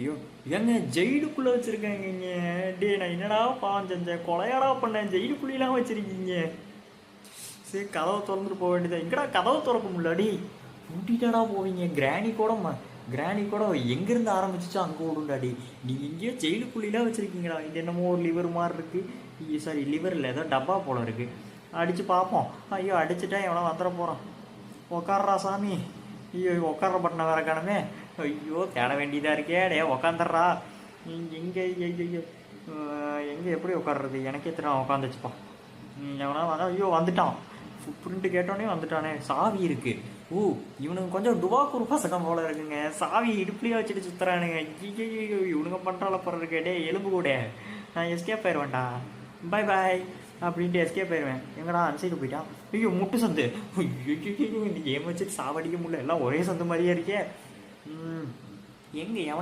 ஐயோ ஏங்க ஜெயிலுக்குள்ளே வச்சுருக்காங்க இங்கே. டே நான் என்னடா பாவம் செஞ்சேன், கொலையாடா பண்ணேன், ஜெயிலுக்குள்ளேலாம் வச்சுருக்கீங்க. சரி கதவை திறந்துட்டு போக வேண்டியதான். எங்கடா கதவை திறக்க முடியலடி, கூட்டிட்டாடா போவீங்க. கிராணி கூட எங்கேருந்து ஆரம்பிச்சிச்சோ அங்கே ஓடுண்டாடி. நீங்கள் எங்கேயோ ஜெயிலுக்குள்ளேலாம் வச்சுருக்கீங்களா. இது என்னமோ ஒரு லிவர் மாதிரி இருக்குது. சாரி லிவர் இல்லை, ஏதோ டப்பா போல் இருக்குது. அடித்து பார்ப்போம். ஐயோ அடிச்சுட்டா எவனா வந்துட போகிறான். உக்காடுறா சாமி. ஐயோ உட்கார பட்டின வேற காணுமே. ஐயோ தேட வேண்டியதாக இருக்கே. டே உக்காந்துடுறா. எங்கே ஐயோ எங்கே எப்படி உட்காடுறது, எனக்கே தெரியும். உட்காந்துச்சுப்பா. எவனா வந்தா. ஐயோ வந்துட்டான். பிரிண்ட்டு கேட்டோன்னே வந்துட்டானே. சாவி இருக்குது. ஓ இவனுங்க கொஞ்சம் டுவாக்கூர் பசங்க போல இருக்குங்க. சாவி இடுப்புலேயே வச்சுட்டு சுற்றுறானுங்க. ஐயோ இவனுங்க பண்ணுறால போகிறதுக்கு. டே எலும்பு கூட நான் எஸ்கேப் ஆயிடுவேன்டா. பாய் பாய் அப்படின்ட்டு எஸ்கேப் ஆயிடுவேன். எங்கடா அன்சைடு போயிட்டான். ஐயோ முட்டு சந்து. ஐயோ இந்த கேம் வச்சுட்டு சாவடிக்க முடியல. எல்லாம் ஒரே சந்து மாதிரியே இருக்கே. எங்கே